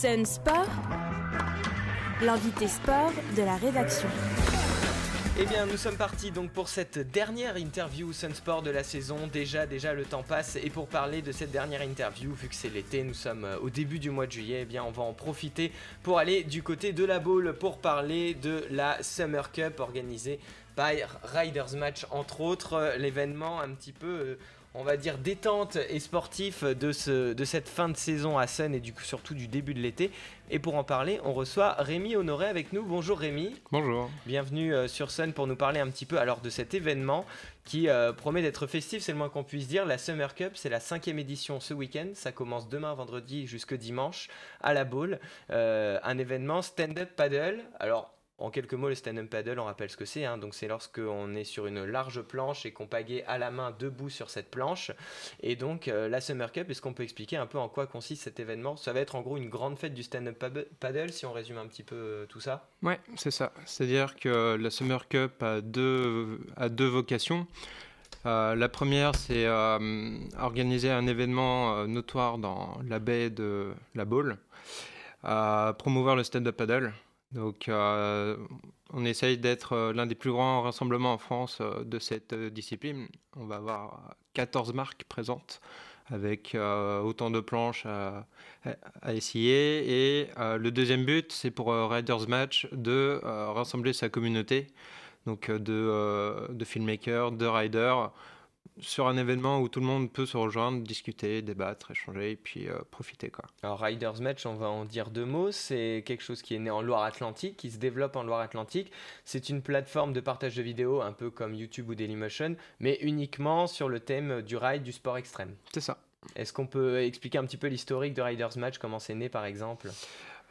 Sun Sport, l'invité sport de la rédaction. Eh bien, nous sommes partis donc pour cette dernière interview Sun Sport de la saison. Déjà le temps passe, et pour parler de cette dernière interview, vu que c'est l'été, nous sommes au début du mois de juillet, eh bien on va en profiter pour aller du côté de la bowl pour parler de la Summer Cup organisée par Riders Match, entre autres, l'événement un petit peu on va dire détente et sportif de cette fin de saison à Sun et surtout du début de l'été. Et pour en parler, on reçoit Rémi Honoré avec nous. Bonjour Rémi. Bonjour. Bienvenue sur Sun pour nous parler un petit peu alors de cet événement qui promet d'être festif, c'est le moins qu'on puisse dire. La Summer Cup, c'est la 5e édition ce week-end. Ça commence demain vendredi jusque dimanche à la bowl. Un événement stand-up paddle. Alors, en quelques mots, le stand-up paddle, on rappelle ce que c'est. Donc c'est lorsqu'on est sur une large planche et qu'on pagaie à la main debout sur cette planche. Et donc la Summer Cup, est-ce qu'on peut expliquer un peu en quoi consiste cet événement ? Ça va être en gros une grande fête du stand-up paddle, si on résume un petit peu tout ça. Ouais, c'est ça. C'est-à-dire que la Summer Cup a deux vocations. La première, c'est organiser un événement notoire dans la baie de la Baule, promouvoir le stand-up paddle. Donc, on essaye d'être l'un des plus grands rassemblements en France de cette discipline. On va avoir 14 marques présentes avec autant de planches à essayer. Et le deuxième but, c'est pour Riders Match de rassembler sa communauté, donc de filmmakers, de riders, sur un événement où tout le monde peut se rejoindre, discuter, débattre, échanger et puis profiter, quoi. Alors Riders Match, on va en dire deux mots. C'est quelque chose qui est né en Loire-Atlantique, qui se développe en Loire-Atlantique. C'est une plateforme de partage de vidéos, un peu comme YouTube ou Dailymotion, mais uniquement sur le thème du ride, du sport extrême. C'est ça. Est-ce qu'on peut expliquer un petit peu l'historique de Riders Match, comment c'est né par exemple ?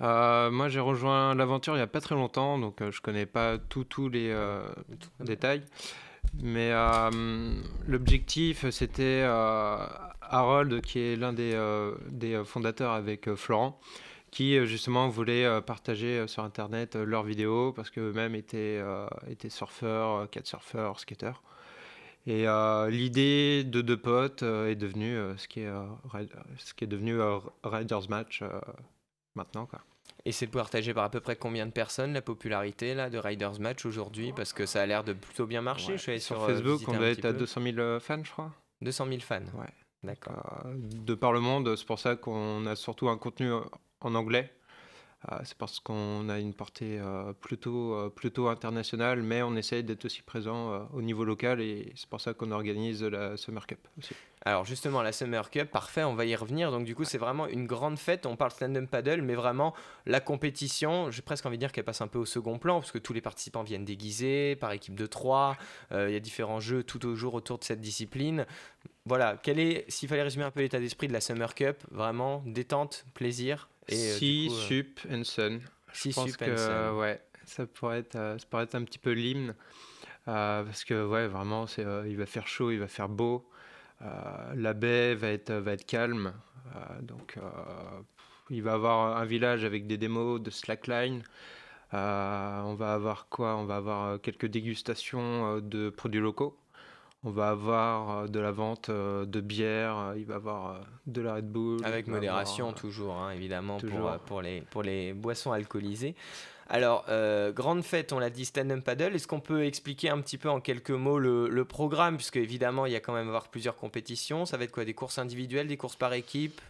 Moi, j'ai rejoint l'aventure il n'y a pas très longtemps, donc je connais pas tous les détails. Mais l'objectif, c'était Harold, qui est l'un des fondateurs avec Florent, qui justement voulait partager sur Internet leurs vidéos parce qu'eux-mêmes étaient surfeurs, kitesurfers, skateurs. Et l'idée de deux potes est devenue ce qui est devenu Riders Match maintenant, quoi. Et c'est partagé par à peu près combien de personnes, la popularité là, de Riders Match aujourd'hui ? Parce que ça a l'air de plutôt bien marcher. Ouais. Je suis allé sur Facebook, on doit être à 200 000 fans, je crois. 200 000 fans. Ouais. D'accord. De par le monde, c'est pour ça qu'on a surtout un contenu en anglais. C'est parce qu'on a une portée plutôt internationale, mais on essaye d'être aussi présent au niveau local et c'est pour ça qu'on organise la Summer Cup aussi. Alors justement, la Summer Cup, parfait, on va y revenir. Donc du coup, c'est vraiment une grande fête. On parle stand-up paddle, mais vraiment la compétition, j'ai presque envie de dire qu'elle passe un peu au second plan, parce que tous les participants viennent déguisés, par équipe de 3. Il y a différents jeux tout au jour autour de cette discipline. Voilà, s'il fallait résumer un peu l'état d'esprit de la Summer Cup, vraiment détente, plaisir. Si Sup and Sun. Je pense que ouais, ça pourrait être un petit peu l'hymne parce que ouais, vraiment, il va faire chaud, il va faire beau. La baie va être calme, donc il va avoir un village avec des démos de slackline. On va avoir quoi ? On va avoir quelques dégustations de produits locaux. On va avoir de la vente de bière, il va y avoir de la Red Bull. Avec modération toujours, évidemment, toujours. Pour les boissons alcoolisées. Alors, grande fête, on l'a dit, stand-up paddle. Est-ce qu'on peut expliquer un petit peu en quelques mots le programme ? Puisque évidemment, il y a quand même avoir plusieurs compétitions. Ça va être quoi ? Des courses individuelles, des courses par équipe ?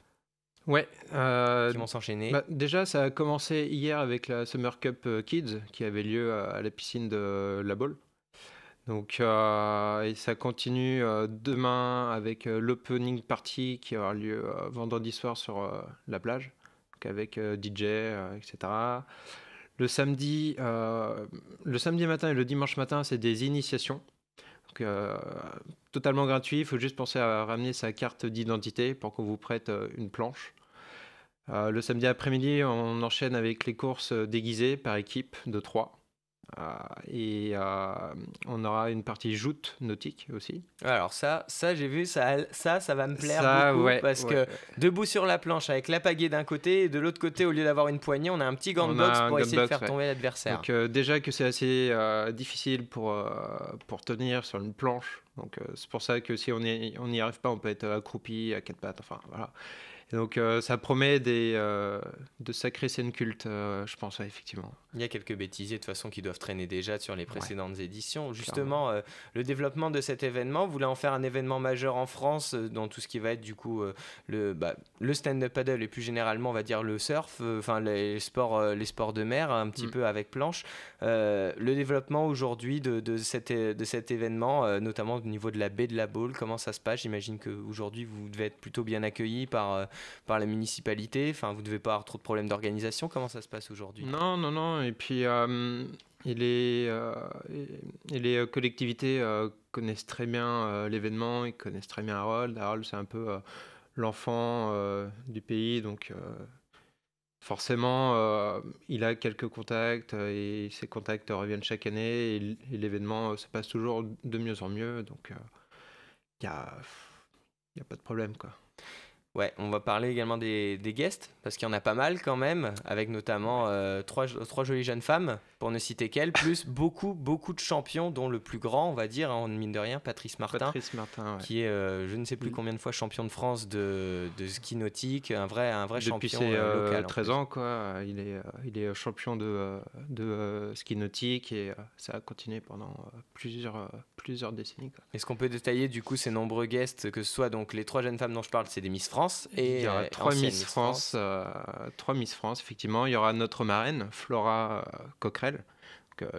Ouais. Qui vont s'enchaîner. Déjà, ça a commencé hier avec la Summer Cup Kids qui avait lieu à la piscine de la Baule. Donc, et ça continue demain avec l'opening party qui aura lieu vendredi soir sur la plage, donc avec DJ, etc. Le samedi matin et le dimanche matin, c'est des initiations. Donc, totalement gratuit. Il faut juste penser à ramener sa carte d'identité pour qu'on vous prête une planche. Le samedi après-midi, on enchaîne avec les courses déguisées par équipe de 3. Et on aura une partie joute nautique aussi. Alors ça j'ai vu, ça va me plaire beaucoup, parce que debout sur la planche avec la pagaie d'un côté et de l'autre côté, au lieu d'avoir une poignée, on a un petit gant de boxe pour essayer de faire tomber l'adversaire. Donc déjà que c'est assez difficile pour tenir sur une planche, donc c'est pour ça que si on n'y arrive pas, on peut être accroupi à quatre pattes, enfin voilà. Et donc ça promet de sacrées scènes cultes, je pense, ouais, effectivement. Il y a quelques bêtisiers de toute façon qui doivent traîner déjà sur les précédentes éditions. Clairement. Justement, le développement de cet événement, vous voulez en faire un événement majeur en France dans tout ce qui va être du coup le stand-up paddle et plus généralement on va dire le surf, enfin les sports de mer un petit peu avec planche. Le développement aujourd'hui de cet événement, notamment au niveau de la baie de la Baule, comment ça se passe? J'imagine qu'aujourd'hui vous devez être plutôt bien accueillis par la municipalité, enfin vous devez pas avoir trop de problèmes d'organisation. Comment ça se passe aujourd'hui? Non. Et puis, et les collectivités connaissent très bien l'événement, ils connaissent très bien Harold. Harold, c'est un peu l'enfant du pays, donc forcément, il a quelques contacts et ces contacts reviennent chaque année et l'événement se passe toujours de mieux en mieux, donc il n'y a, y a pas de problème, quoi. Ouais, on va parler également des guests, parce qu'il y en a pas mal quand même, avec notamment trois jolies jeunes femmes, pour ne citer qu'elles, plus beaucoup de champions, dont le plus grand, on va dire, hein, mine de rien, Patrice Martin, Patrice Martin, ouais. qui est, je ne sais plus combien de fois champion de France de ski nautique, un vrai Depuis champion ses local. 13 ans, quoi. Il est champion de ski nautique et ça a continué pendant plusieurs décennies, quoi. Est-ce qu'on peut détailler du coup ces nombreux guests, que ce soit donc les trois jeunes femmes dont je parle, c'est des Miss France et il y aura trois anciennes Miss France, effectivement. Il y aura notre marraine, Flora Coquerel,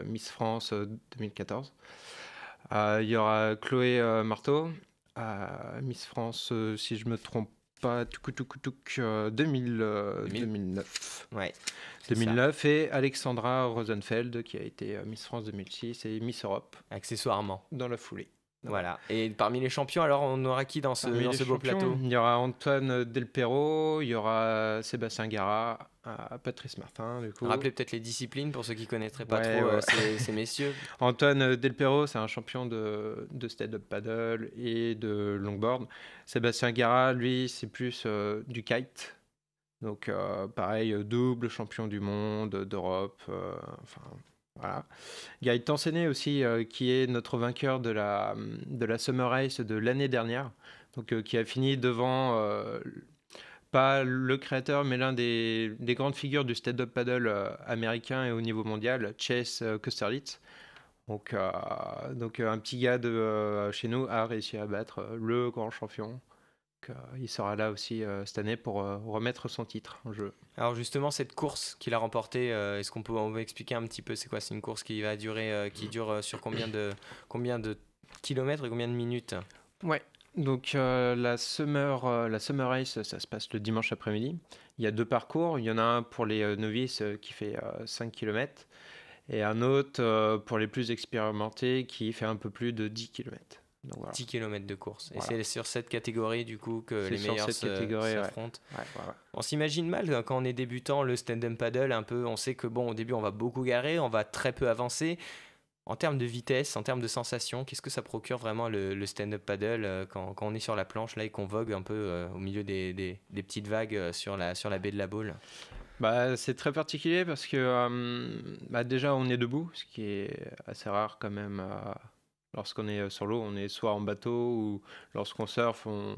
Miss France 2014. Il y aura Chloé Marteau, Miss France, si je me trompe pas, 2009. Ouais, 2009 et Alexandra Rosenfeld qui a été Miss France 2006 et Miss Europe accessoirement dans la foulée. Voilà. Et parmi les champions, alors on aura qui dans ce beau plateau? Il y aura Antoine Delperro, il y aura Sébastien Gara, Patrice Martin, du coup. Rappelez peut-être les disciplines pour ceux qui ne connaîtraient pas trop ces messieurs. Antoine Delperro, c'est un champion de stand-up paddle et de longboard. Sébastien Gara, lui, c'est plus du kite. Donc, pareil, double champion du monde, d'Europe, enfin... Voilà. Gaëtan Séné aussi, qui est notre vainqueur de la Summer Race de l'année dernière, donc qui a fini devant, pas le créateur, mais l'un des grandes figures du stand-up paddle américain et au niveau mondial, Chase Kosterlitz. Donc un petit gars de chez nous a réussi à battre le grand champion. Il sera là aussi cette année pour remettre son titre en jeu. Alors justement, cette course qu'il a remportée, est-ce qu'on peut expliquer un petit peu c'est quoi? C'est une course qui va durer, qui dure sur combien de kilomètres et combien de minutes? Ouais. Donc la Summer Race, ça se passe le dimanche après-midi. Il y a deux parcours. Il y en a un pour les novices qui fait 5 km et un autre pour les plus expérimentés qui fait un peu plus de 10 km. Donc, voilà. 10 km de course. Voilà. Et c'est sur cette catégorie du coup que les meilleurs s'affrontent. Ouais. On s'imagine mal quand on est débutant le stand-up paddle, un peu, on sait que bon, au début on va beaucoup garer, on va très peu avancer. En termes de vitesse, en termes de sensation, qu'est-ce que ça procure vraiment le stand-up paddle quand on est sur la planche là et qu'on vogue un peu au milieu des petites vagues sur la baie de la Baule? C'est très particulier parce que déjà on est debout, ce qui est assez rare quand même. Lorsqu'on est sur l'eau, on est soit en bateau ou lorsqu'on surfe, on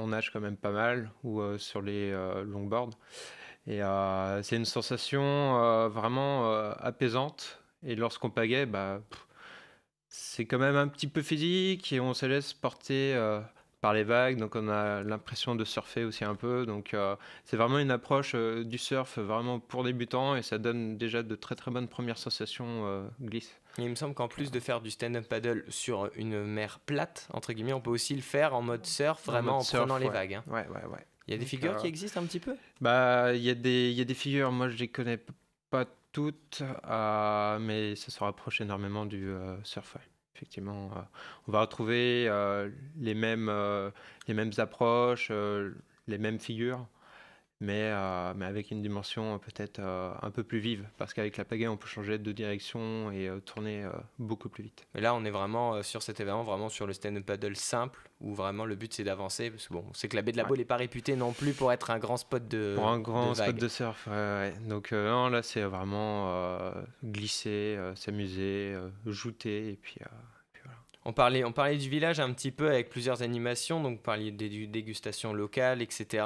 nage quand même pas mal ou sur les longboards. Et c'est une sensation vraiment apaisante. Et lorsqu'on pagaie, c'est quand même un petit peu physique et on se laisse porter par les vagues. Donc on a l'impression de surfer aussi un peu. Donc c'est vraiment une approche du surf vraiment pour débutants et ça donne déjà de très très bonnes premières sensations glisse. Et il me semble qu'en plus de faire du stand-up paddle sur une mer plate, entre guillemets, on peut aussi le faire en mode surf, vraiment en prenant les vagues. Hein. Ouais. Il y a des figures qui existent un petit peu? Il y a des figures, moi je les connais pas toutes, mais ça se rapproche énormément du surf. Ouais. Effectivement, on va retrouver les mêmes approches, les mêmes figures. Mais avec une dimension peut-être un peu plus vive, parce qu'avec la pagaie, on peut changer de direction et tourner beaucoup plus vite. Et là, on est vraiment sur cet événement, vraiment sur le stand-up paddle simple, où vraiment le but c'est d'avancer, parce que bon, on sait que la baie de la Baule n'est pas réputée non plus pour être un grand spot de pour un grand spot de surf, ouais. Donc non, là c'est vraiment glisser, s'amuser, jouter, et puis voilà. On parlait du village un petit peu avec plusieurs animations, donc vous parliez des dégustations locales, etc.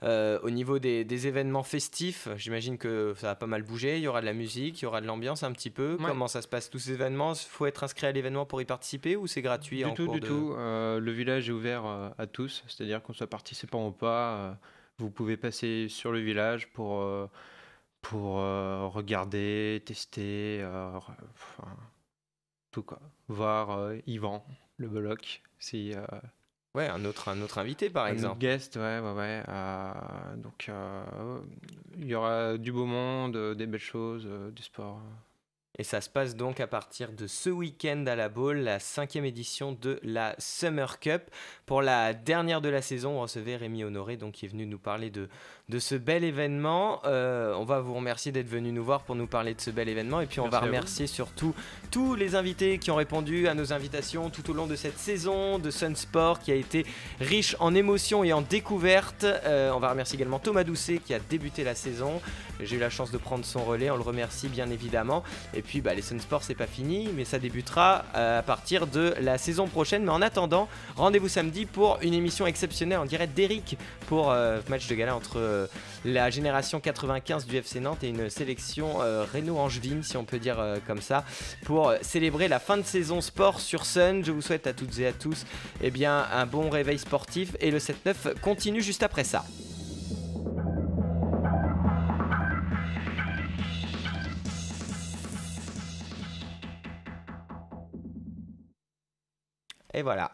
Au niveau des événements festifs, j'imagine que ça va pas mal bouger, il y aura de la musique, il y aura de l'ambiance un petit peu. Ouais. Comment ça se passe tous ces événements? Il faut être inscrit à l'événement pour y participer ou c'est gratuit en cours Du tout. Le village est ouvert à tous, c'est-à-dire qu'on soit participant ou pas, vous pouvez passer sur le village pour regarder, tester, enfin, tout quoi. Voir Yvan, le Bollock, si Ouais, un autre invité par un autre exemple. guest, ouais. Donc il y aura du beau monde, des belles choses, du sport. Et ça se passe donc à partir de ce week-end à la Baule, la 5e édition de la Summer Cup. Pour la dernière de la saison, on recevait Rémi Honoré, donc, qui est venu nous parler de ce bel événement. On va vous remercier d'être venu nous voir pour nous parler de ce bel événement. Et puis on Merci va à vous. remercier surtout tous les invités qui ont répondu à nos invitations tout au long de cette saison de Sun Sport qui a été riche en émotions et en découvertes. On va remercier également Thomas Doucet qui a débuté la saison. J'ai eu la chance de prendre son relais, on le remercie bien évidemment. Et puis les Sun Sport c'est pas fini, mais ça débutera à partir de la saison prochaine. Mais en attendant, rendez-vous samedi pour une émission exceptionnelle en direct d'Eric pour match de gala entre la génération 95 du FC Nantes et une sélection Renault-Angevine, si on peut dire comme ça, pour célébrer la fin de saison sport sur Sun. Je vous souhaite à toutes et à tous un bon réveil sportif et le 7-9 continue juste après ça. Et voilà.